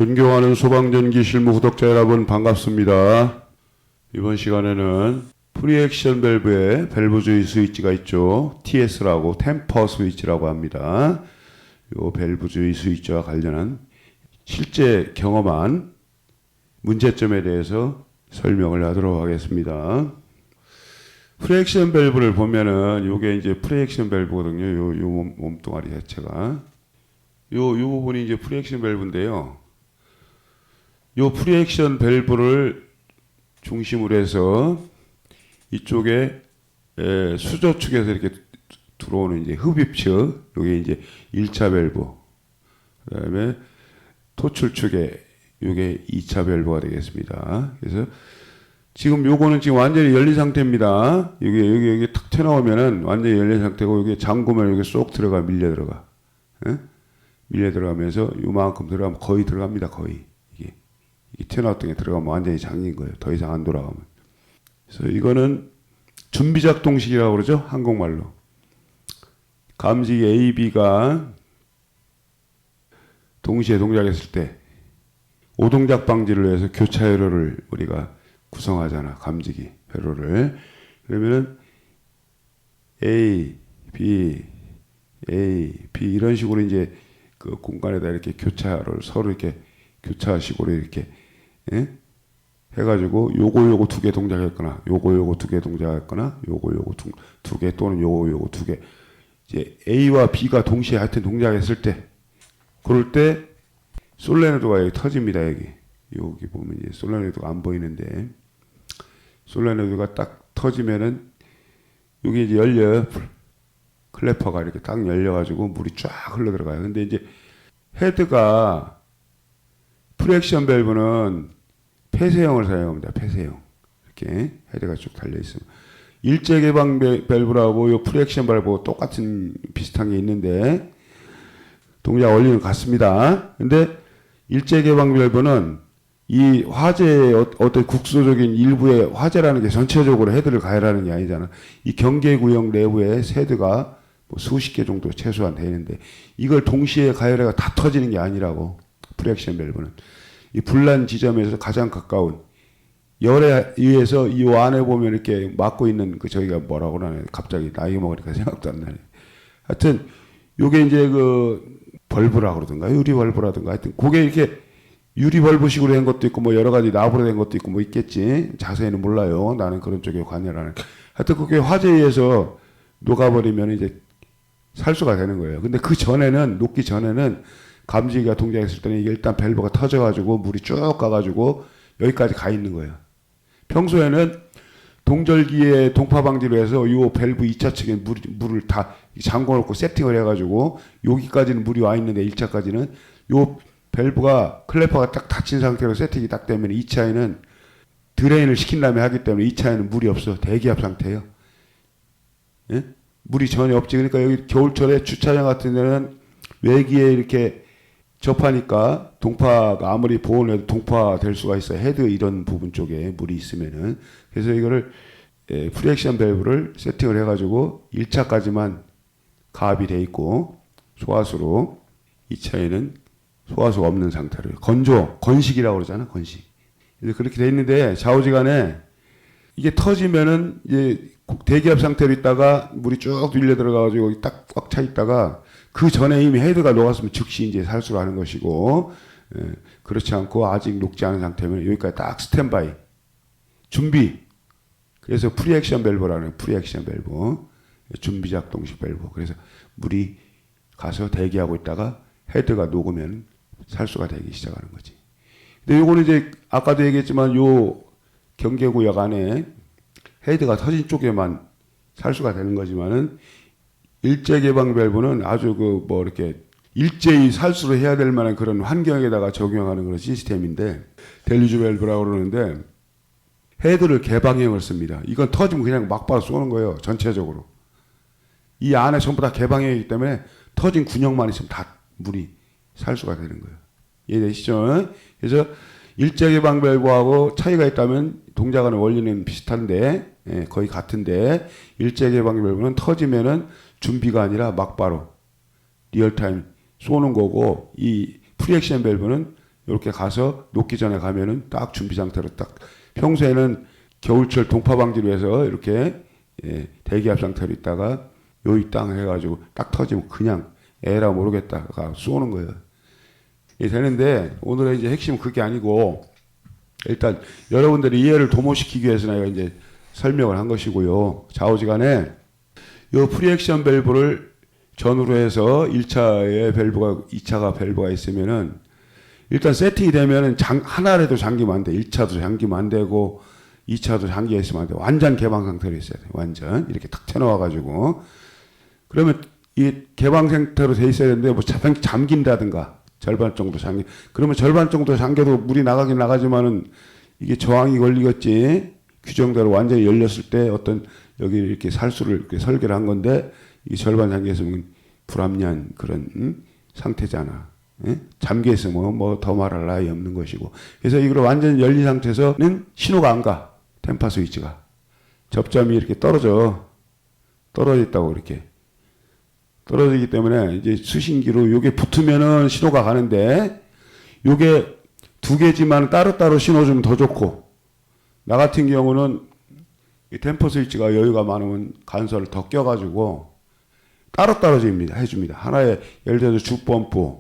존경하는 소방전기 실무 구독자 여러분 반갑습니다. 이번 시간에는 프리액션 밸브에 밸브 주의 스위치가 있죠. TS라고 템퍼 스위치라고 합니다. 이 밸브 주의 스위치와 관련한 실제 경험한 문제점에 대해서 설명을 하도록 하겠습니다. 프리액션 밸브를 보면은 요게 이제 프리액션 밸브거든요. 요 몸뚱아리 자체가 요 부분이 이제 프리액션 밸브인데요. 요 프리액션 밸브를 중심으로 해서 이쪽에 수조 측에서 이렇게 들어오는 이제 흡입 측, 요게 이제 1차 밸브, 그다음에 토출 측에 요게 2차 밸브가 되겠습니다. 그래서 지금 요거는 지금 완전히 열린 상태입니다. 여기 탁 튀어나오면은 완전히 열린 상태고, 여기 잠그면 여기 쏙 들어가, 밀려 들어가. 예? 밀려 들어가면서 요만큼 들어가면 거의 들어갑니다. 거의. 이게 튀어나왔던 게 들어가면 완전히 잠긴 거예요. 더 이상 안 돌아가면. 그래서 이거는 준비작동식이라고 그러죠. 한국말로. 감지기 A, B가 동시에 동작했을 때 오동작 방지를 위해서 교차 회로를 우리가 구성하잖아. 감지기 회로를. 그러면은 A, B 이런 식으로 이제 그 공간에다 이렇게 교차를 서로 이렇게 교차식으로 이렇게 해가지고 요거 두 개 동작했거나 요거 두 개 동작했거나 요거 두 개 또는 요거 두 개 이제 A와 B가 동시에 하여튼 동작했을 때 그럴 때 솔레노드가 여기 터집니다. 여기 보면 이제 솔레노드가 안 보이는데 솔레노드가 딱 터지면은 여기 이제 열려 클래퍼가 이렇게 딱 열려가지고 물이 쫙 흘러 들어가요. 근데 이제 헤드가 프리액션 밸브는 폐쇄형을 사용합니다. 폐쇄형. 이렇게 헤드가 쭉 달려있어요. 일제 개방 밸브라고 요 프리액션 밸브하고 똑같은 비슷한 게 있는데 동작 원리는 같습니다. 근데 일제 개방 밸브는 이 화재의 어떤 국소적인 일부의 화재라는 게 전체적으로 헤드를 가열하는 게 아니잖아. 이 경계구역 내부에 헤드가 뭐 수십 개 정도 최소한 되는데 이걸 동시에 가열해가 다 터지는 게 아니라고. 프리액션 밸브는 이 분란 지점에서 가장 가까운 열에 의해서 이 안에 보면 이렇게 막고 있는 그 저희가 뭐라고 하나요? 갑자기 나이 먹으니까 생각도 안 나네. 하여튼 요게 이제 그 벌브라 그러든가 유리 벌브라든가 하여튼 그게 이렇게 유리 벌브식으로 된 것도 있고 뭐 여러 가지 납으로 된 것도 있고 뭐 있겠지. 자세히는 몰라요. 나는 그런 쪽에 관여라는. 하여튼 그게 화재에 의해서 녹아버리면 이제 살수가 되는 거예요. 근데 그 전에는 녹기 전에는 감지기가 동작했을 때는 이게 일단 밸브가 터져가지고 물이 쭉 가가지고 여기까지 가 있는 거예요. 평소에는 동절기에 동파 방지로 해서 이 밸브 2차 측에 물을 다 잠궈놓고 세팅을 해가지고 여기까지는 물이 와 있는데 1차까지는 요 밸브가 클래퍼가 딱 닫힌 상태로 세팅이 딱 되면 2차에는 드레인을 시킨 다음에 하기 때문에 2차에는 물이 없어. 대기압 상태예요. 예? 물이 전혀 없지. 그러니까 여기 겨울철에 주차장 같은 데는 외기에 이렇게 접하니까 동파가 아무리 보온을 해도 동파될 수가 있어요. 헤드 이런 부분 쪽에 물이 있으면은. 그래서 이거를 프리액션 밸브를 세팅을 해가지고 1차까지만 가압이 돼 있고 소화수로 2차에는 소화수가 없는 상태로 건식이라고 그러잖아. 건식. 그래서 그렇게 돼 있는데 좌우지간에 이게 터지면은 이제 대기압 상태로 있다가 물이 쭉 밀려 들어가가지고 여기 딱 꽉 차 있다가 그 전에 이미 헤드가 녹았으면 즉시 이제 살수를 하는 것이고, 그렇지 않고 아직 녹지 않은 상태면 여기까지 딱 스탠바이. 준비. 그래서 프리액션 밸브라는 거예요. 프리액션 밸브. 준비작동식 밸브. 그래서 물이 가서 대기하고 있다가 헤드가 녹으면 살수가 되기 시작하는 거지. 근데 요거는 이제 아까도 얘기했지만 요 경계구역 안에 헤드가 터진 쪽에만 살수가 되는 거지만은 일제 개방 밸브는 아주 그 뭐 이렇게 일제히 살수를 해야 될 만한 그런 환경에다가 적용하는 그런 시스템인데 델리주 밸브라고 그러는데 헤드를 개방형을 씁니다. 이건 터지면 그냥 막바로 쏘는 거예요. 전체적으로. 이 안에 전부 다 개방형이기 때문에 터진 군역만 있으면 다 물이 살수가 되는 거예요. 이해되시죠? 그래서 일제 개방 밸브하고 차이가 있다면 동작하는 원리는 비슷한데 거의 같은데 일제 개방 밸브는 터지면은 준비가 아니라 막바로 리얼타임 쏘는 거고 이 프리액션 밸브는 이렇게 가서 녹기 전에 가면은 딱 준비 상태로 딱 평소에는 겨울철 동파 방지로 해서 이렇게 대기압 상태로 있다가 요이 땅 해가지고 딱 터지면 그냥 에라 모르겠다가 쏘는 거예요. 이게 되는데 오늘의 이제 핵심은 그게 아니고 일단 여러분들이 이해를 도모시키기 위해서 내가 이제 설명을 한 것이고요. 좌우지간에 요 프리액션 밸브를 전후로 해서 1차에 밸브가 2차가 밸브가 있으면은 일단 세팅이 되면은 하나라도 잠기면 안 돼. 1차도 잠기면 안 되고 2차도 잠겨 있으면 안 돼. 완전 개방 상태로 있어야 돼. 완전 이렇게 탁 쳐놓아 가지고 그러면 이 개방 상태로 돼 있어야 되는데 뭐 잠긴다든가 절반 정도 잠기. 그러면 절반 정도 잠겨도 물이 나가긴 나가지만은 이게 저항이 걸리겠지. 규정대로 완전히 열렸을 때 어떤 여기 이렇게 살수를 이렇게 설계를 한 건데 이게 절반 잠겨 있으면 불합리한 그런 상태잖아. 잠겨 있으면 뭐 더 말할 나위 없는 것이고. 그래서 이걸 완전히 열린 상태에서는 신호가 안 가. 템파 스위치가 접점이 이렇게 떨어져 있다고 이렇게. 떨어지기 때문에 이제 수신기로 요게 붙으면은 신호가 가는데 요게 두 개지만 따로따로 신호 주면 더 좋고 나 같은 경우는 이 템퍼 스위치가 여유가 많으면 간선을 더 껴가지고 따로따로 해줍니다. 하나에 예를 들어서 주 펌프,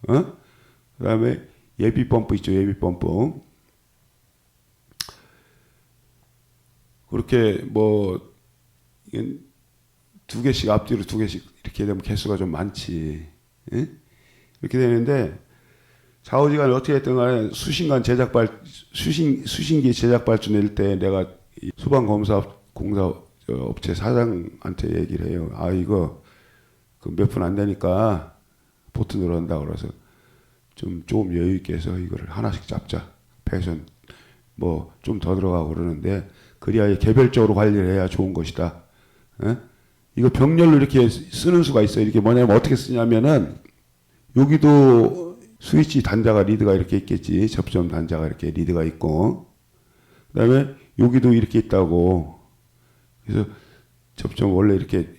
그 다음에 예비 펌프 있죠. 예비 펌프. 그렇게 뭐 두 개씩 앞뒤로 두 개씩 이렇게 되면 개수가 좀 많지. 예? 이렇게 되는데 좌우지간에 어떻게 했든 간에 수신기 제작 발주 낼 때 내가 소방공사 업체 사장한테 얘기를 해요. 아 이거 그 몇 분 안 되니까 보트 늘어난다 그래서 조금 여유 있게 해서 이거를 하나씩 잡자. 배선 뭐 좀 더 들어가고 그러는데 그래야 개별적으로 관리를 해야 좋은 것이다. 예? 이거 병렬로 이렇게 쓰는 수가 있어요. 이렇게 뭐냐면 어떻게 쓰냐면은 여기도 스위치 단자가 리드가 이렇게 있겠지. 접점 단자가 이렇게 리드가 있고 그다음에 여기도 이렇게 있다고. 그래서 접점 원래 이렇게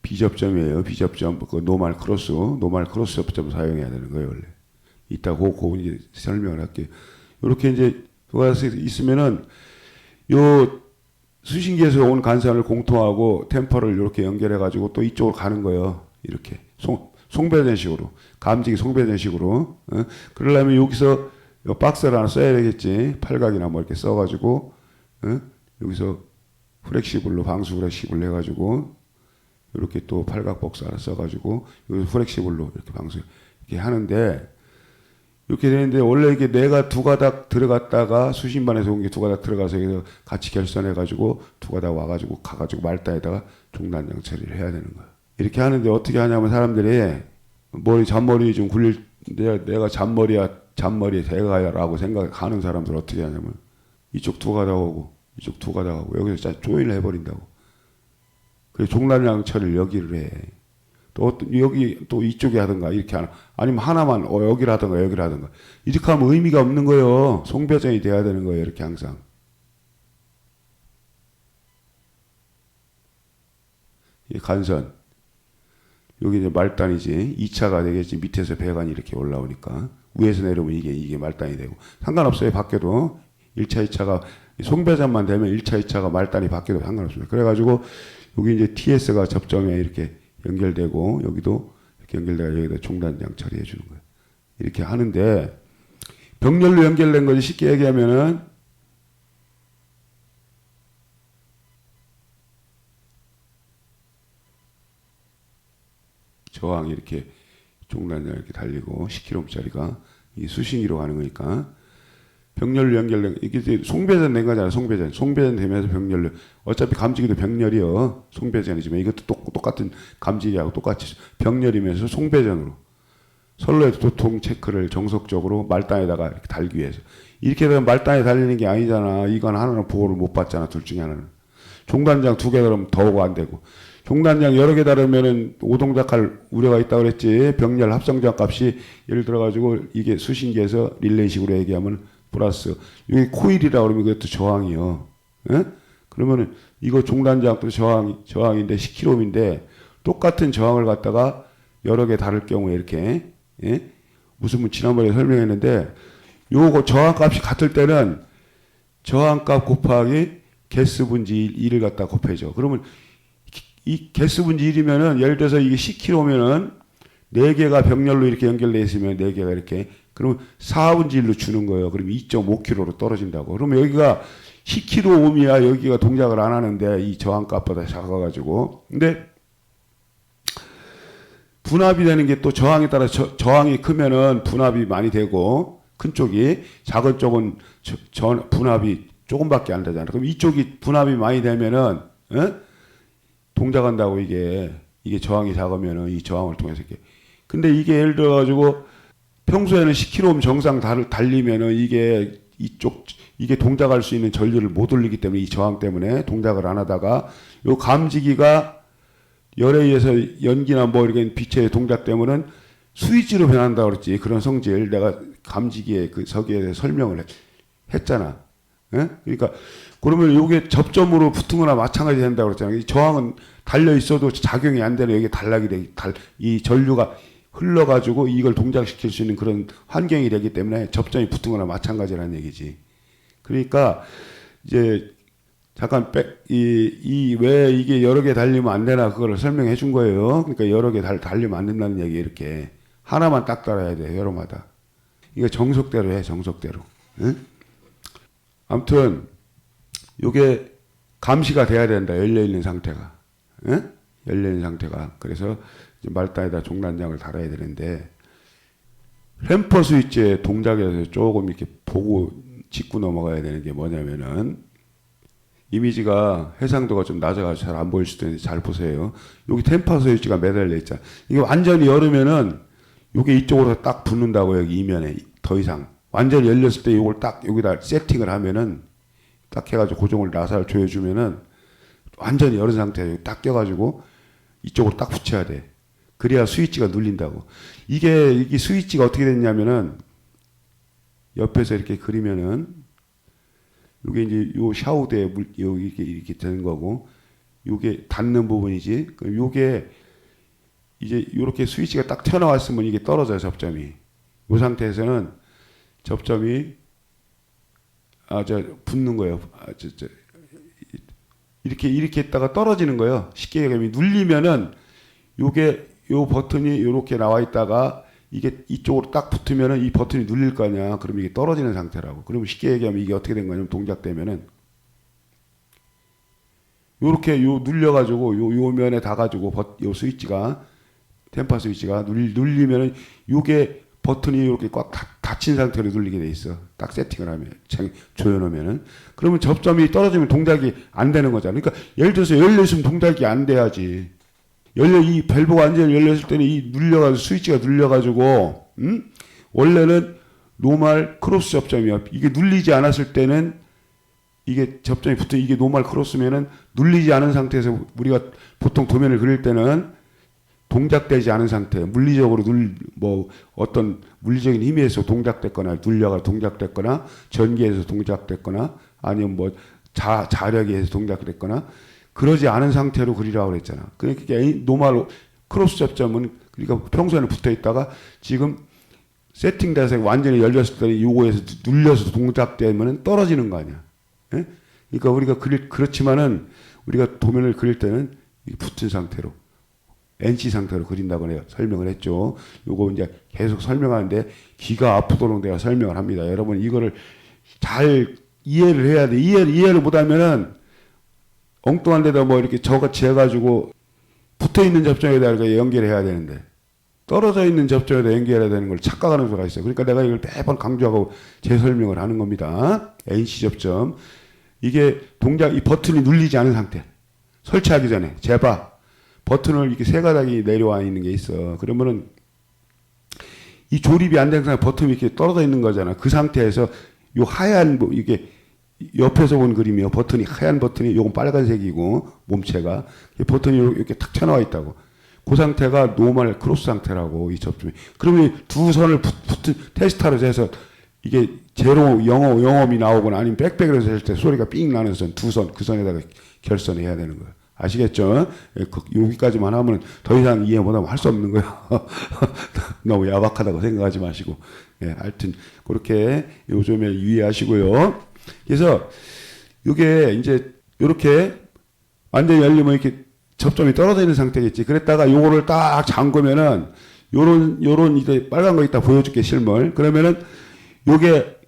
비접점이에요. 비접점 그 노멀 크로스 접점 사용해야 되는 거예요. 원래 이따 그거 이제 설명을 할게요. 이렇게 이제 들어가서 있으면은 요 수신기에서 온 간선을 공통하고 템퍼를 이렇게 연결해 가지고 또 이쪽으로 가는 거예요. 이렇게 송배전식으로 감지기 송배전식으로. 그러려면 여기서 박스를 하나 써야 되겠지. 팔각이나 뭐 이렇게 써가지고 여기서 플렉시블로 방수 플렉시블로 해가지고 이렇게 또 팔각 박스 하나 써가지고 여기서 플렉시블로 이렇게 방수 이렇게 하는데. 이렇게 되는데 원래 이게 내가 두 가닥 들어갔다가 수신반에서 온 게 두 가닥 들어가서 같이 결선해가지고 두 가닥 와가지고 가가지고 말다에다가 종단장 처리를 해야 되는 거야. 이렇게 하는데 어떻게 하냐면 사람들이 잔머리 좀 굴릴 내가 잔머리에 대가야라고 생각하는 사람들 어떻게 하냐면 이쪽 두 가닥 오고 이쪽 두 가닥 하고 여기서 조인을 해버린다고. 그래서 종단장 처리를 여기를 해. 또 여기 또 이쪽에 하든가 이렇게 하나 아니면 하나만 여기를 하든가 이렇게 하면 의미가 없는 거예요. 송배전이 돼야 되는 거예요. 이렇게 항상. 이 간선 여기 이제 말단이지. 2차가 되겠지. 밑에서 배관이 이렇게 올라오니까 위에서 내려오면 이게 말단이 되고 상관없어요. 바뀌어도 1차 2차가 송배전만 되면 1차 2차가 말단이 바뀌어도 상관없습니다. 그래가지고 여기 이제 TS가 접점에 이렇게 연결되고 여기도 이렇게 연결돼서 여기다 종단장 처리해 주는 거예요. 이렇게 하는데 병렬로 연결된 거지 쉽게 얘기하면은 저항이 이렇게 종단장 이렇게 달리고 10km짜리가 이 수신기로 가는 거니까 병렬로 연결된 이게 송배전 된 거잖아요. 송배전 되면서 병렬로 어차피 감지기도 병렬이요. 송배전이지만 이것도 똑같은 감지기하고 똑같이 병렬이면서 송배전으로 선로의 도통 체크를 정석적으로 말단에다가 이렇게 달기 위해서 이렇게 되면 말단에 달리는 게 아니잖아. 이건 하나는 보호를 못 받잖아. 둘 중에 하나는 종단장 두 개 달으면 더 오고 안 되고 종단장 여러 개 달으면은 오동작할 우려가 있다고 그랬지. 병렬 합성장 값이 예를 들어 가지고 이게 수신기에서 릴레이식으로 얘기하면 플러스 여기 코일이라고 그러면 그것도 저항이요. 예? 그러면은 이거 종단장도 저항인데 10kΩ인데 똑같은 저항을 갖다가 여러 개 다를 경우에 이렇게 예? 무슨 분 지난번에 설명했는데 요거 저항값이 같을 때는 저항값 곱하기 개수분지 1을 갖다 곱해줘. 그러면 이 개수분지 1이면은 예를 들어서 이게 10kg면은 4개가 병렬로 이렇게 연결되어 있으면 4개가 이렇게 그러면 4분지 1로 주는 거예요. 그럼 2.5kg로 떨어진다고. 그러면 여기가 10kg ohm이야. 여기가 동작을 안 하는데 이 저항값보다 작아가지고. 근데 분압이 되는 게 또 저항에 따라 저항이 크면은 분압이 많이 되고 큰 쪽이 작은 쪽은 분압이 조금밖에 안 되잖아. 그럼 이쪽이 분압이 많이 되면은 동작한다고 이게 저항이 작으면은 이 저항을 통해서 이렇게. 근데 이게 예를 들어 가지고 평소에는 10km 정상 달리면은 이게 동작할 수 있는 전류를 못 올리기 때문에 이 저항 때문에 동작을 안 하다가 요 감지기가 열에 의해서 연기나 뭐 이렇게 빛의 동작 때문은 스위치로 변한다 그랬지. 그런 성질 내가 감지기의 그 서기에 대해서 설명을 했잖아. 그러니까 그러면 이게 접점으로 붙은 거나 마찬가지 된다 그랬잖아. 이 저항은 달려 있어도 작용이 안 되는 여기 단락이 이 전류가 흘러가지고 이걸 동작시킬 수 있는 그런 환경이 되기 때문에 접점이 붙은 거나 마찬가지라는 얘기지. 그러니까 이제 잠깐 왜 이게 여러 개 달리면 안 되나 그걸 설명해 준 거예요. 그러니까 여러 개 달리면 안 된다는 얘기 이렇게 하나만 딱 달아야 돼 여러마다. 이거 정석대로 해 정석대로. 응? 아무튼 이게 감시가 돼야 된다. 열려 있는 상태가. 응? 열려 있는 상태가. 그래서 말단에다 종단장을 달아야 되는데 램퍼 스위치의 동작에서 조금 이렇게 보고 짚고 넘어가야 되는 게 뭐냐면은 이미지가 해상도가 좀 낮아가지고 잘 안 보일 수도 있는데 잘 보세요. 여기 템퍼 스위치가 매달려 있잖아. 이게 완전히 열으면은 이게 이쪽으로 딱 붙는다고 여기 이면에 더 이상 완전히 열렸을 때 이걸 딱 여기다 세팅을 하면은 딱 해가지고 고정을 나사를 조여주면은 완전히 열은 상태에 딱 껴가지고 이쪽으로 딱 붙여야 돼. 그래야 스위치가 눌린다고. 이게 스위치가 어떻게 됐냐면은 옆에서 이렇게 그리면은 요게 이제 요 샤우드에 여기 이렇게 되는 거고 요게 닿는 부분이지. 그럼 요게 이제 요렇게 스위치가 딱 튀어나왔으면 이게 떨어져요, 접점이. 요 상태에서는 접점이 붙는 거예요. 이렇게 했다가 떨어지는 거예요. 쉽게 얘기하면 눌리면은 요 버튼이 요렇게 나와 있다가 이게 이쪽으로 딱 붙으면은 이 버튼이 눌릴 거 아니야. 그러면 이게 떨어지는 상태라고. 그러면 쉽게 얘기하면 이게 어떻게 된 거냐면 동작되면은 요렇게 요 눌려가지고 요 면에 닿아가지고 요 스위치가 템퍼 스위치가 눌리면은 요게 버튼이 이렇게 꽉 닫힌 상태로 눌리게 돼 있어. 딱 세팅을 하면 조여놓으면은 그러면 접점이 떨어지면 동작이 안 되는 거잖아. 그러니까 예를 들어서 열려 있으면 동작이 안 돼야지. 이 밸브가 완전히 열렸을 때는 이 눌려가지고 스위치가 눌려가지고 원래는 노멀 크로스 접점이야. 이게 눌리지 않았을 때는 이게 접점이 붙어 이게 노멀 크로스면은 눌리지 않은 상태에서 우리가 보통 도면을 그릴 때는 동작되지 않은 상태, 물리적으로 어떤 물리적인 힘에 의해서 동작됐거나 눌려가 동작됐거나 전기에서 동작됐거나 아니면 뭐 자력에 의해서 동작됐거나 그러지 않은 상태로 그리라고 그랬잖아. 그러니까 노멀 크로스 접점은 그러니까 평소에는 붙어 있다가 지금 세팅돼서 완전히 열렸을 때 요거에서 눌려서 동작되면 떨어지는 거 아니야. 예? 그러니까 우리가 그렇지만은 우리가 도면을 그릴 때는 붙은 상태로 NC 상태로 그린다고 내가 설명을 했죠. 요거 이제 계속 설명하는데 귀가 아프도록 내가 설명을 합니다. 여러분 이거를 잘 이해를 해야 돼. 이해를 못하면은 엉뚱한 데다 뭐 이렇게 저같이 해가지고 붙어 있는 접점에다 연결해야 되는데 떨어져 있는 접점에다 연결해야 되는 걸 착각하는 수가 있어요. 그러니까 내가 이걸 매번 강조하고 재설명을 하는 겁니다. NC 접점. 이게 이 버튼이 눌리지 않은 상태. 설치하기 전에 재봐. 버튼을 이렇게 세 가닥이 내려와 있는 게 있어. 그러면은 이 조립이 안 된 상태 버튼이 이렇게 떨어져 있는 거잖아. 그 상태에서 요 하얀 이게 옆에서 본 그림이요. 버튼이 하얀 버튼이 요건 빨간색이고 몸체가 버튼이 이렇게 탁 튀어나와 있다고. 그 상태가 노멀 크로스 상태라고 이 접점이. 그러면 두 선을 붙은 테스타로 해서 이게 제로 영험이 나오거나 아니면 빽빽으로 했을 때 소리가 삥 나는 선 두 선 그 선에다가 결선해야 되는 거야. 아시겠죠? 예, 여기까지만 하면 더 이상 이해 못하면 할 수 없는 거예요. 너무 야박하다고 생각하지 마시고. 예, 하여튼 그렇게 요즘에 유의하시고요. 그래서 이게 이제 이렇게 완전히 열리면 이렇게 접점이 떨어져 있는 상태겠지. 그랬다가 요거를 딱 잠그면은 요런 이제 빨간 거 이따 보여줄게 실물. 그러면은 요게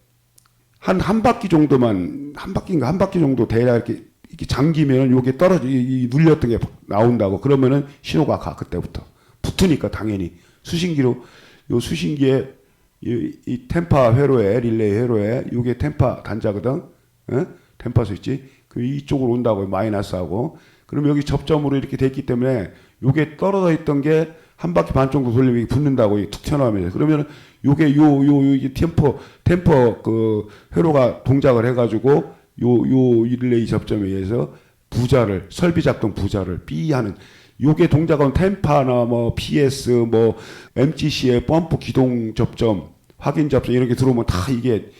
한 바퀴 정도만 한 바퀴 정도 대략 이렇게 잠기면 요게 떨어져 눌렸던 게 나온다고. 그러면은 신호가 가 그때부터 붙으니까 당연히 수신기로 요 수신기에 이 템파 회로에 릴레이 회로에 요게 템파 단자거든. 예? 템파 스위치 그 이쪽으로 온다고 마이너스하고. 그럼 여기 접점으로 이렇게 됐기 때문에 요게 떨어져 있던 게 한 바퀴 반 정도 돌리면 붙는다고 툭 튀어나오면서 그러면은 요게 요 템퍼 그 회로가 동작을 해가지고 요 릴레이 접점에 의해서 부자를 설비 작동 부자를 B 하는 요게 동작은 템파나 뭐 PS 뭐 MGC의 펌프 기동 접점 확인 접점 이렇게 들어오면 다 이게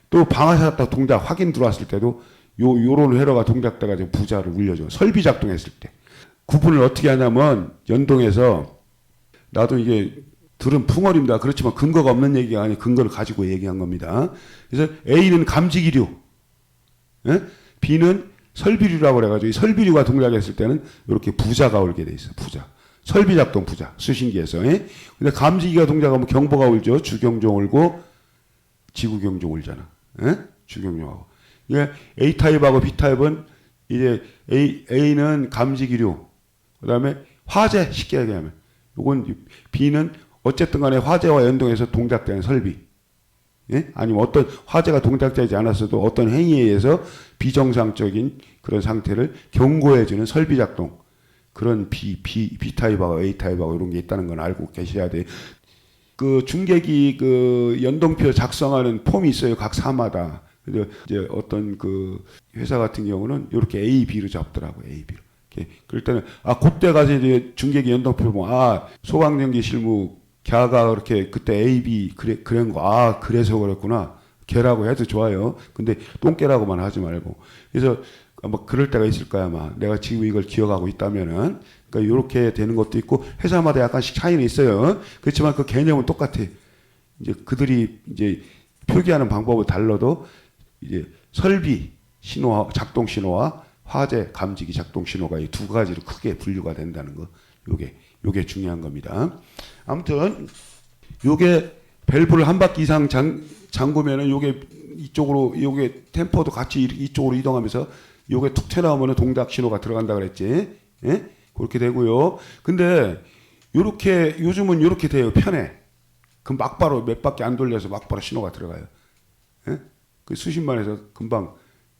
또 방아쇠 동작 확인 들어왔을 때도 요런 회로가 동작돼가지고 부자를 울려줘. 설비 작동했을 때. 구분을 어떻게 하냐면 연동해서 나도 이게 들은 풍월입니다. 그렇지만 근거가 없는 얘기가 아니고 근거를 가지고 얘기한 겁니다. 그래서 A는 감지기류, 예? B는 설비류라고 그래가지고 이 설비류가 동작했을 때는 이렇게 부자가 울게 돼 있어. 부자. 설비 작동 부자. 수신기에서. 예? 근데 감지기가 동작하면 경보가 울죠. 주경종 울고 지구경종 울잖아. 예? 주경종하고. 예, A 타입하고 B 타입은 이제 A는 감지기류, 그 다음에 화재 쉽게 얘기하면, 요건 B는 어쨌든 간에 화재와 연동해서 동작되는 설비, 예? 아니면 어떤 화재가 동작되지 않았어도 어떤 행위에 의해서 비정상적인 그런 상태를 경고해주는 설비 작동, 그런 B 타입하고 A 타입하고 이런 게 있다는 건 알고 계셔야 돼요. 그 중계기 그 연동표 작성하는 폼이 있어요. 각 사마다. 근데 이제 어떤 그 회사 같은 경우는 이렇게 A, B로 잡더라고요. A, B로. 그럴 때는 그때 가서 이제 중계기 연동표 보면 소방전기 실무 걔가 그렇게 그때 A, B 그런 거 그래서 그랬구나. 걔라고 해도 좋아요. 근데 똥개라고만 하지 말고. 그래서 뭐 그럴 때가 있을 거야 아마. 내가 지금 이걸 기억하고 있다면은. 그러니까 이렇게 되는 것도 있고 회사마다 약간씩 차이는 있어요. 그렇지만 그 개념은 똑같아. 이제 그들이 이제 표기하는 방법은 달라도 이제 설비 신호 작동 신호와 화재 감지기 작동 신호가 이 두 가지로 크게 분류가 된다는 거. 요게 중요한 겁니다. 아무튼 요게 밸브를 한 바퀴 이상 잠그면은 요게 이쪽으로 요게 템퍼도 같이 이쪽으로 이동하면서 요게 툭 튀어나오면은 동작 신호가 들어간다 그랬지. 예? 그렇게 되고요. 근데 요렇게 요즘은 요렇게 돼요. 편해. 그 막바로 몇 바퀴 안 돌려서 막바로 신호가 들어가요. 예? 그 수십만 에서 금방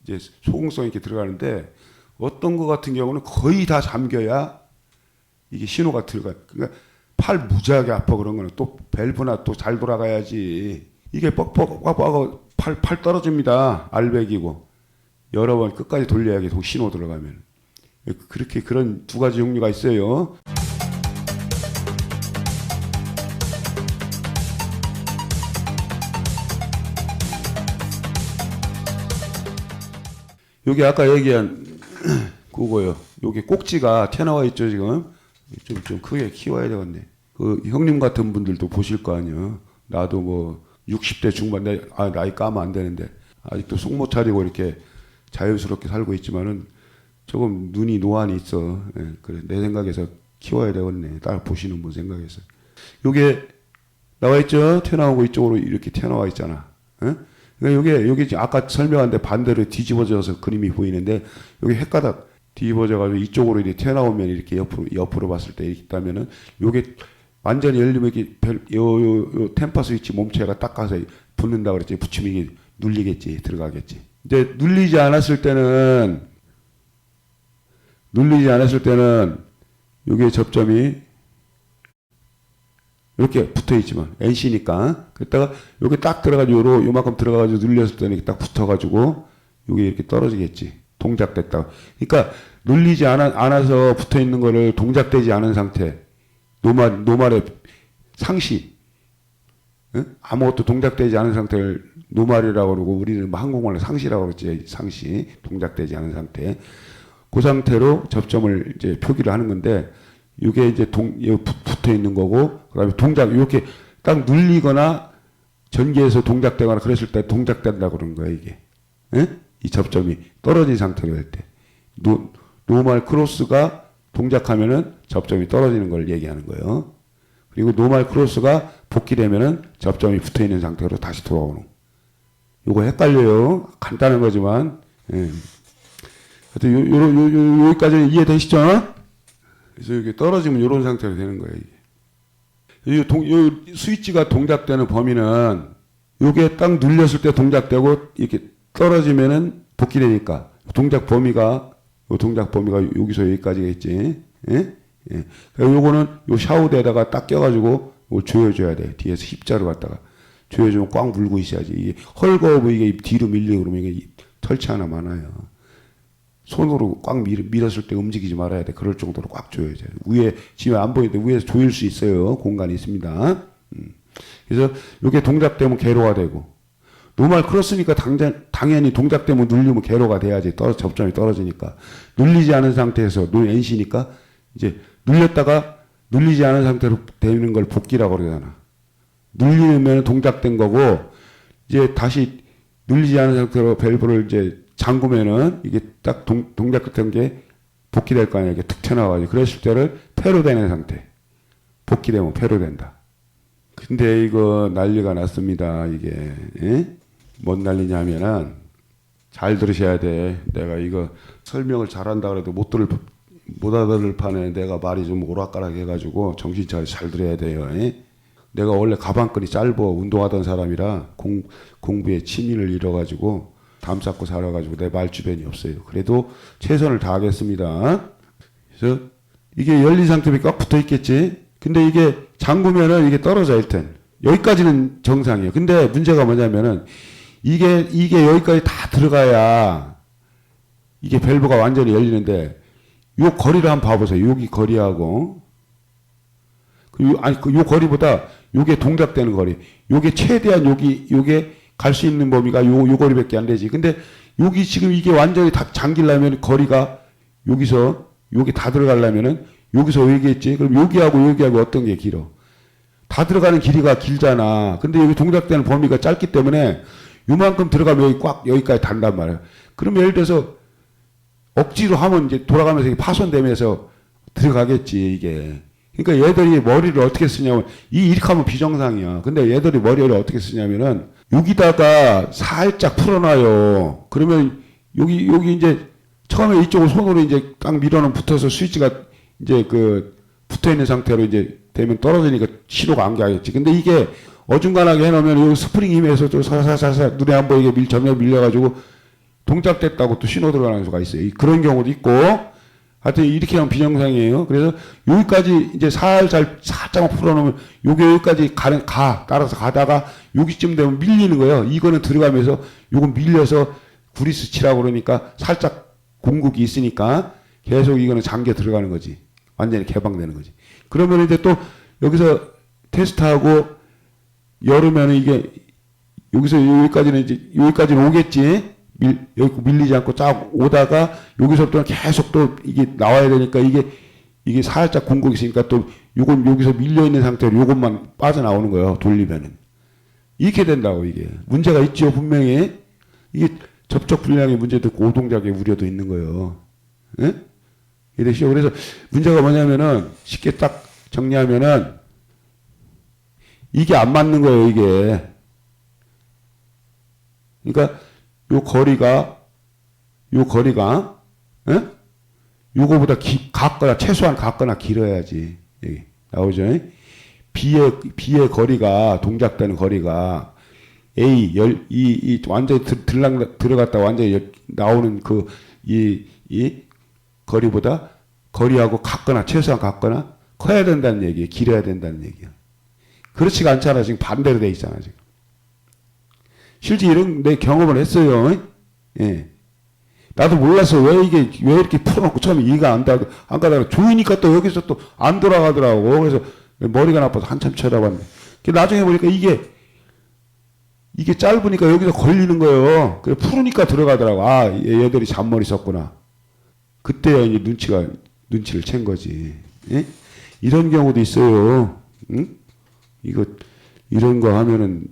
이제 소공성 있게 들어가는데 어떤 거 같은 경우는 거의 다 잠겨야 이게 신호가 들어가요. 그러니까 팔 무지하게 아파 그런 거는 또 밸브나 또 잘 돌아가야지. 이게 뻑뻑하고 팔 떨어집니다. 알백이고 여러 번 끝까지 돌려야 계속 신호 들어가면. 그렇게 그런 두 가지 종류가 있어요. 여기 아까 얘기한 그거요. 여기 꼭지가 튀어나와 있죠 지금. 좀 크게 키워야 되겠네. 그 형님 같은 분들도 보실 거 아니에요. 나도 뭐 60대 중반 나이 까면 안 되는데 아직도 속 못 차리고 이렇게 자연스럽게 살고 있지만은 조금 눈이 노안이 있어. 예, 그래 내 생각에서 키워야 되겠네. 딱 보시는 분 생각에서. 요게 나와 있죠. 튀어나오고 이쪽으로 이렇게 튀어나와 있잖아. 예? 그러니까 요게 아까 설명한데 반대로 뒤집어져서 그림이 보이는데 요게 헷가닥 뒤집어져가지고 이쪽으로 이렇게 튀어나오면 이렇게 옆으로 봤을 때 이렇게 있다면은 요게 완전히 열리면 이렇게 요 템퍼 스위치 몸체가 딱 가서 붙는다 그랬지. 붙이면 이게 눌리겠지. 들어가겠지. 이제 눌리지 않았을 때는 요게 접점이 이렇게 붙어 있지만 NC니까 그랬다가 여기 딱 들어가지고 요만큼 들어가가지고 눌렸을 때는 이렇게 딱 붙어가지고 요게 이렇게 떨어지겠지. 동작됐다. 그러니까 눌리지 않아서 붙어 있는 거를 동작되지 않은 상태. 노말의 상시. 응? 아무것도 동작되지 않은 상태를 노말이라고 그러고 우리는 한국말로 상시라고 그러지. 상시. 동작되지 않은 상태. 그 상태로 접점을 이제 표기를 하는 건데, 이게 이제 붙어 있는 거고, 그 다음에 동작, 이렇게 딱 눌리거나 전기에서 동작되거나 그랬을 때 동작된다고 그러는 거예요, 이게. 예? 이 접점이 떨어진 상태로 될 때. 노멀 크로스가 동작하면은 접점이 떨어지는 걸 얘기하는 거예요. 그리고 노멀 크로스가 복귀되면은 접점이 붙어 있는 상태로 다시 돌아오는. 요거 헷갈려요. 간단한 거지만. 예. 하여튼 여기까지는 이해되시죠? 그래서 이게 떨어지면 이런 상태로 되는 거예요. 요 스위치가 동작되는 범위는 요게 딱 눌렸을 때 동작되고 이렇게 떨어지면은 복귀되니까 동작 범위가 여기서 여기까지겠지. 예? 예. 요거는 요 샤우대에다가 딱 껴가지고 이걸 조여줘야 돼. 뒤에서 십자로 갖다가 조여주면 꽉 물고 있어야지. 이게 헐거워 이게 뒤로 밀리고 그러면 이게 털치 하나 많아요. 손으로 꽉 밀었을 때 움직이지 말아야 돼. 그럴 정도로 꽉 조여야 돼. 위에 지금 안 보이는데 위에서 조일 수 있어요. 공간이 있습니다. 그래서 이게 동작되면 개로가 되고, 노멀 크로스니까 당연히 동작되면 눌리면 개로가 돼야지. 접점이 떨어지니까. 눌리지 않은 상태에서 NC니까 이제 눌렸다가 눌리지 않은 상태로 되는 걸 복귀라고 그러잖아. 눌리면 동작된 거고, 이제 다시 눌리지 않은 상태로 밸브를 이제 잠그면은 이게 딱 동작된 게 복귀될 거 아니야. 이게 툭 튀어나와가지고. 그랬을 때를 폐로되는 상태. 복귀되면 폐로된다. 근데 이거 난리가 났습니다. 이게. 예? 뭔 난리냐 하면은 잘 들으셔야 돼. 내가 이거 설명을 잘한다 그래도 못 알아들을 판에 내가 말이 좀 오락가락 해가지고 정신 잘 들어야 돼요. 예? 내가 원래 가방끈이 짧어 운동하던 사람이라 공부에 취미를 잃어가지고 담 쌓고 살아가지고 내 말 주변이 없어요. 그래도 최선을 다하겠습니다. 그래서 이게 열린 상태에 꽉 붙어 있겠지. 근데 이게 잠그면은 이게 떨어져 일단. 여기까지는 정상이에요. 근데 문제가 뭐냐면은 이게 여기까지 다 들어가야 이게 밸브가 완전히 열리는데 요 거리를 한번 봐보세요. 여기 거리하고 요 거리보다 요게 동작되는 거리. 요게 최대한 요게 갈 수 있는 범위가 요 거리밖에 안 되지. 근데 여기 지금 이게 완전히 다 잠기려면 거리가 여기서 여기 다 들어가려면은 여기서 여기겠지. 그럼 여기하고 어떤 게 길어? 다 들어가는 길이가 길잖아. 근데 여기 동작되는 범위가 짧기 때문에 요만큼 들어가면 여기까지 단단 말이야. 그러면 예를 들어서 억지로 하면 이제 돌아가면서 이게 파손되면서 들어가겠지, 이게. 그러니까 얘들이 머리를 어떻게 쓰냐면, 이렇게 하면 비정상이야. 근데 얘들이 머리를 어떻게 쓰냐면은, 여기다가 살짝 풀어놔요. 그러면 여기 이제 처음에 이쪽을 손으로 이제 딱 밀어놓으면 붙어서 스위치가 이제 붙어 있는 상태로 이제 되면 떨어지니까 신호가 안 가겠지. 근데 이게 어중간하게 해놓으면 요 스프링 힘에서 또 살살살살 눈에 안 보이게 전면 밀려가지고 동작됐다고 또 신호 들어가는 수가 있어요. 그런 경우도 있고, 하여튼 이렇게 하면 비정상이에요. 그래서 여기까지 이제 살짝만 풀어놓으면 여기까지 따라서 가다가 여기쯤 되면 밀리는 거예요. 이거는 들어가면서 요건 밀려서 구리스 치라고 그러니까 살짝 공국이 있으니까 계속 이거는 잠겨 들어가는 거지. 완전히 개방되는 거지. 그러면 이제 또 여기서 테스트하고 열으면 이게 여기서 여기까지는 오겠지. 여기 밀리지 않고 쫙 오다가 여기서부터는 계속 또 이게 나와야 되니까 이게 살짝 공국이 있으니까 또 요건 여기서 밀려 있는 상태로 요것만 빠져나오는 거예요. 돌리면은. 이렇게 된다고 이게. 문제가 있죠, 분명히. 이게 접촉 불량의 문제도 있고 오동작의 우려도 있는 거예요. 예? 이러시죠. 그래서 문제가 뭐냐면은 쉽게 딱 정리하면은 이게 안 맞는 거예요, 이게. 그러니까 요 거리가 예? 요거보다 같거나 최소한 같거나 길어야지. 여기 나오죠? B의 거리가 동작되는 거리가 A 이 완전히 들어갔다 완전히 나오는 이 거리보다 거리하고 같거나 최소한 같거나 커야 된다는 얘기예요. 길어야 된다는 얘기야. 그렇지가 않잖아. 지금 반대로 돼 있잖아, 지금. 실제 이런 내 경험을 했어요. 예. 나도 몰랐어. 왜 이렇게 풀어놓고 처음에 이해가 안 가다가 조이니까 또 여기서 또 안 돌아가더라고. 그래서 머리가 나빠서 한참 쳐다봤네. 나중에 보니까 이게 짧으니까 여기서 걸리는 거예요. 그래, 풀으니까 들어가더라고. 아, 얘들이 잔머리 썼구나. 그때야 이제 눈치를 챈 거지. 예? 이런 경우도 있어요. 응? 이런 거 하면은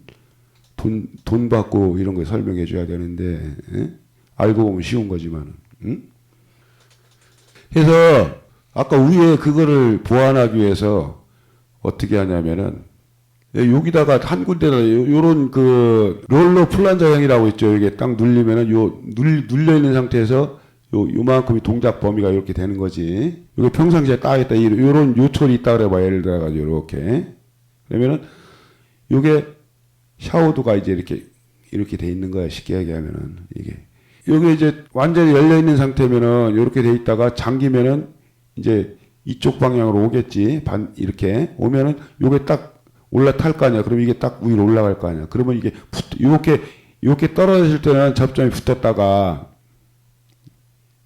돈 받고 이런 거 설명해 줘야 되는데, 예? 알고 보면 쉬운 거지만, 응? 그래서 아까 위에 그거를 보완하기 위해서 어떻게 하냐면은 여기다가 한 군데다 요런 그 롤러 플란저형이라고 있죠. 이게 딱 눌리면은 눌려 있는 상태에서 요만큼이 동작 범위가 이렇게 되는 거지. 이거 평상시에 딱 있다. 요런 요철이 있다 그래 봐. 예를 들어 가지고 이렇게. 그러면은 요게 샤워도가 이제 이렇게 돼 있는 거야. 쉽게 얘기하면은 이게. 요게 이제 완전히 열려 있는 상태면은 이렇게 돼 있다가 잠기면은 이제 이쪽 방향으로 오겠지. 이렇게 오면은 요게 딱 올라탈 거 아니야. 그럼 이게 딱 위로 올라갈 거 아니야. 그러면 이게 이렇게 떨어질 때는 접점이 붙었다가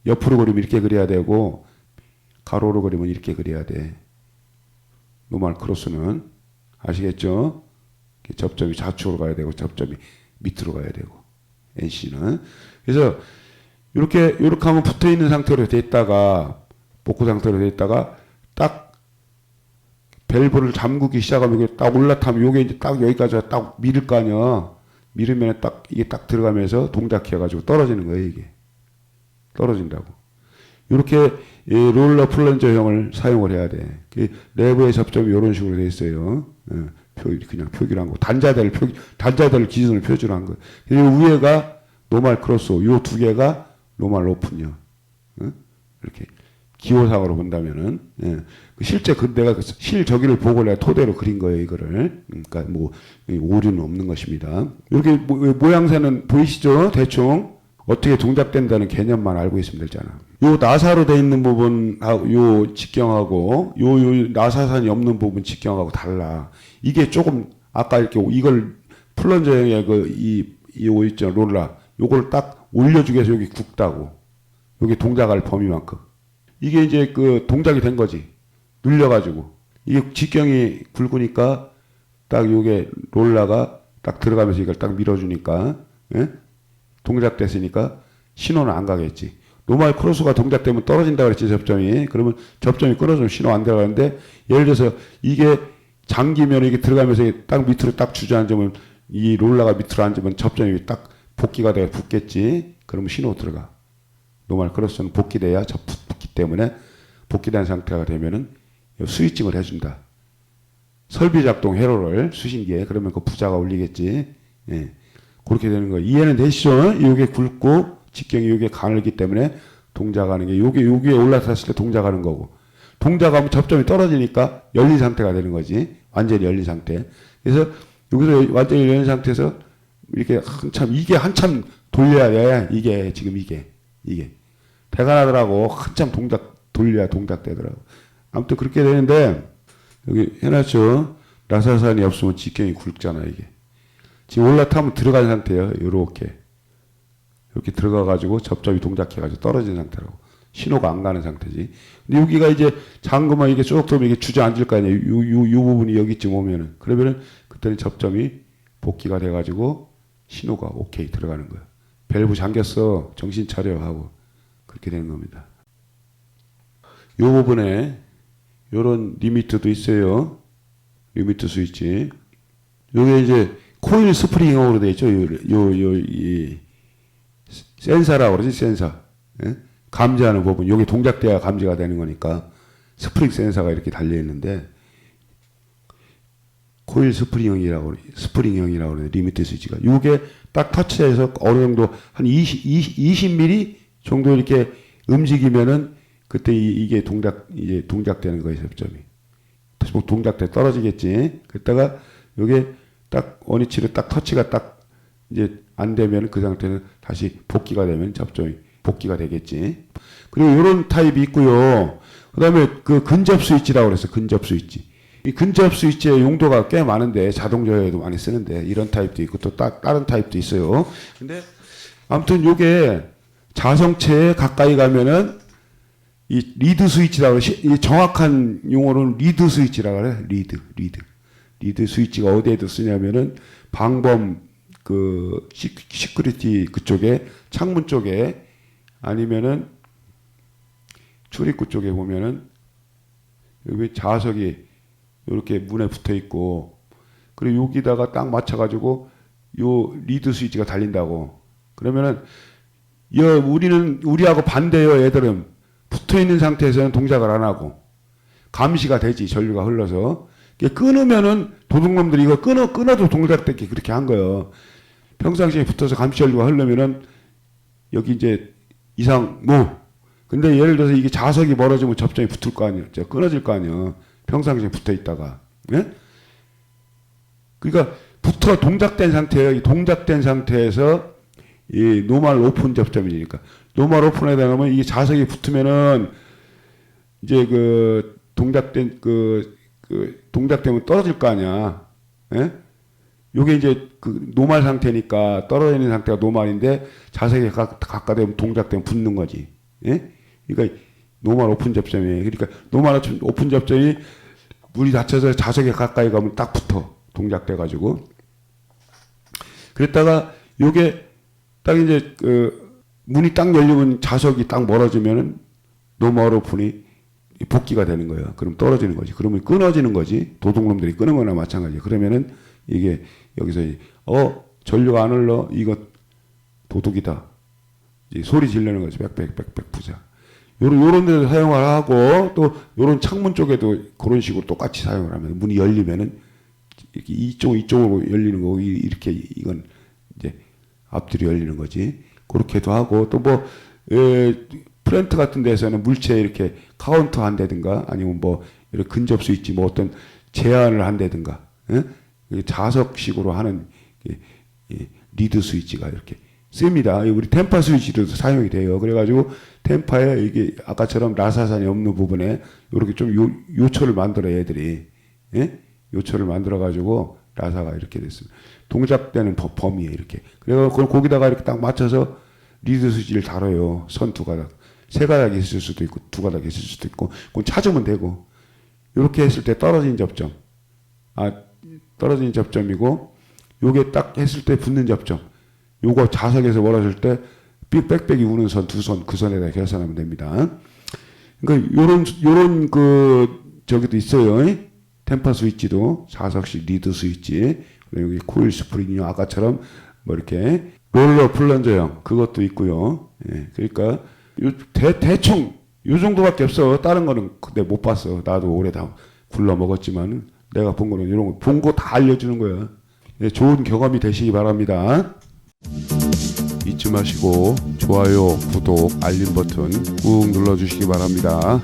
옆으로 그리면 이렇게 그려야 되고 가로로 그리면 이렇게 그려야 돼. 노멀 크로스는 아시겠죠? 접점이 좌측으로 가야 되고 접점이 밑으로 가야 되고 NC는 그래서 이렇게 하면 붙어 있는 상태로 돼 있다가 복구 상태로 돼 있다가 딱 밸브를 잠그기 시작하면 이게 딱 올라타면 이게 이제 딱 여기까지 딱 밀을 거 아니야. 밀으면 이게 딱 들어가면서 동작해가지고 떨어지는 거예요. 이게 떨어진다고. 이렇게 롤러 플런저형을 사용을 해야 돼. 내부의 접점이 이런 식으로 돼 있어요. 그냥 표기를 한 거. 단자대를 기준으로 표시를 한 거. 그리고 위에가 노멀 크로스, 요 두 개가 노멀 오픈이요. 이렇게 기호상으로 본다면은 실제 내가 실저기를 보고 내가 토대로 그린 거예요. 이거를. 그러니까 뭐 오류는 없는 것입니다. 이렇게 모양새는 보이시죠? 대충. 어떻게 동작된다는 개념만 알고 있으면 되잖아. 요 나사로 돼 있는 부분, 요 직경하고, 요 나사선이 없는 부분 직경하고 달라. 이게 조금, 아까 이렇게 이걸 플런저형의 요 있죠, 롤라. 요걸 딱 올려주기 위해서 여기 굵다고. 여기 동작할 범위만큼. 이게 이제 동작이 된 거지. 눌려가지고. 이게 직경이 굵으니까 딱 요게 롤라가 딱 들어가면서 이걸 딱 밀어주니까, 예? 동작됐으니까 신호는 안 가겠지. 노멀 크로스가 동작되면 떨어진다 그랬지, 접점이. 그러면 접점이 끊어지면 신호 안 들어가는데, 예를 들어서 이게 잠기면 이게 들어가면서 딱 밑으로 딱 주저앉으면 이 롤러가 밑으로 앉으면 접점이 딱 복귀가 돼서 붙겠지. 그러면 신호 들어가. 노멀 크로스는 복귀돼야 붙기 때문에 복귀된 상태가 되면은 스위칭을 해준다. 설비 작동 회로를 수신기에 그러면 그 부자가 울리겠지. 예. 그렇게 되는 거예요. 이해는 되시죠? 이게 굵고 직경이 이게 가늘기 때문에 동작하는 게 여기에 올라탔을 때 동작하는 거고 동작하면 접점이 떨어지니까 열린 상태가 되는 거지. 완전히 열린 상태. 그래서 여기서 완전히 열린 상태에서 이렇게 한참 돌려야 돼. 이게 지금 이게 대단하더라고. 한참 돌려야 동작되더라고. 아무튼 그렇게 되는데 여기 해놨죠. 나사산이 없으면 직경이 굵잖아 이게. 지금 올라타면 들어간 상태예요. 이렇게 들어가가지고 접점이 동작해가지고 떨어진 상태라고. 신호가 안 가는 상태지. 근데 여기가 이제 잠그면 이게 쭉 들어오면 이게 주저앉을 거 아니에요. 요 부분이 여기쯤 오면은. 그러면은 그때는 접점이 복귀가 돼가지고 신호가 오케이 들어가는 거예요. 밸브 잠겼어. 정신 차려 하고. 그렇게 되는 겁니다. 요 부분에 요런 리미트도 있어요. 리미트 스위치. 요게 이제 코일 스프링으로 되어 있죠. 이 센서라고 그러지, 센서. 예? 감지하는 부분. 여기 동작돼야 감지가 되는 거니까 스프링 센서가 이렇게 달려 있는데 코일 스프링형이라고 그래요. 리미트 스위치가. 요게 딱 터치해서 어느 정도 한 20mm 정도 이렇게 움직이면은 그때 이게 이제 동작되는 거예요, 접점이. 동작돼 떨어지겠지. 그랬다가 요게 딱 원위치로 딱 터치가 딱 이제 안 되면 그 상태는 다시 복귀가 되면 접점이 복귀가 되겠지. 그리고 이런 타입이 있고요. 그다음에 그 근접 스위치라고 그래서 근접 스위치. 이 근접 스위치의 용도가 꽤 많은데 자동 조회에도 많이 쓰는데 이런 타입도 있고 또 다른 타입도 있어요. 근데 아무튼 요게 자성체에 가까이 가면은 이 리드 스위치라고 이 정확한 용어로는 리드 스위치라고 그래. 리드 스위치가 어디에도 쓰냐면은 방범 시큐리티 그쪽에 창문 쪽에 아니면은 출입구 쪽에 보면은 여기 자석이 이렇게 문에 붙어 있고, 그리고 여기다가 딱 맞춰가지고 요 리드 스위치가 달린다고. 그러면은 우리하고 반대요. 애들은 붙어 있는 상태에서는 동작을 안 하고 감시가 되지. 전류가 흘러서 이게 끊으면은 도둑놈들이 이거 끊어도 동작되게 그렇게 한 거예요. 평상시에 붙어서 감시 전류가 흐르면은 여기 이제 이상 뭐. 근데 예를 들어서 이게 자석이 멀어지면 접점이 붙을 거 아니에요. 끊어질 거 아니에요. 평상시에 붙어 있다가. 예? 그러니까 동작된 상태예요. 이 동작된 상태에서 이 노멀 오픈 접점이니까. 노멀 오픈에다 놓으면 이게 자석이 붙으면은 이제 동작되면 떨어질 거 아니야. 예? 요게 이제 노멀 상태니까 떨어져 있는 상태가 노멀인데 자석이 가까되면 동작되면 붙는 거지. 예? 그러니까 노멀 오픈 접점이에요. 그러니까 노멀 오픈 접점이 물이 닫혀서 자석에 가까이 가면 딱 붙어. 동작돼 가지고. 그랬다가 요게 딱 이제 문이 딱 열리면 자석이 딱 멀어지면은 노멀 오픈이 복귀가 되는 거예요. 그럼 떨어지는 거지. 그러면 끊어지는 거지. 도둑놈들이 끊은 거나 마찬가지예요. 그러면은 이게 여기서 전류가 안 흘러. 이거 도둑이다. 이제 소리 지르는 거지. 빽빽빽빽 부자. 요런 데도 사용을 하고, 또 요런 창문 쪽에도 그런 식으로 똑같이 사용을 하면 문이 열리면은 이렇게 이쪽으로 열리는 거고, 이렇게 이건 이제 앞뒤로 열리는 거지. 그렇게도 하고, 또 뭐 프렌트 같은 데서는 물체 이렇게 카운터 한다든가, 아니면 뭐 이렇게 근접 스위치 뭐 어떤 제한을 한다든가, 자석식으로 하는 리드 스위치가 이렇게 씁니다. 우리 템파 스위치도 사용이 돼요. 그래가지고 템파에 이게 아까처럼 라사산이 없는 부분에 이렇게 좀 요철을 만들어 애들이, 요철을 만들어 가지고 라사가 이렇게 됐습니다. 동작되는 범위에 이렇게. 그래서 거기다가 이렇게 딱 맞춰서 리드 스위치를 달아요. 선 두 가닥, 세 가닥이 있을 수도 있고 두 가닥이 있을 수도 있고, 그건 찾으면 되고. 이렇게 했을 때 떨어진 접점, 떨어진 접점이고, 요게 딱 했을 때 붙는 접점. 요거 자석에서 멀어질 때 빽빽이 우는 선 두 선, 그 선에다 계산하면 됩니다. 그러니까 요런 저기도 있어요. 템파 스위치도 자석식 리드 스위치. 여기 코일 스프링이 아까처럼 뭐 이렇게 롤러 플런저형 그것도 있고요. 예, 그러니까 대충 요 정도밖에 없어. 다른 거는 내가 못 봤어. 나도 오래 다 굴러 먹었지만 내가 본 거는 이런 거 본 거 다 알려주는 거야. 예, 좋은 경험이 되시기 바랍니다. 잊지 마시고 좋아요, 구독, 알림 버튼 꾹 눌러주시기 바랍니다.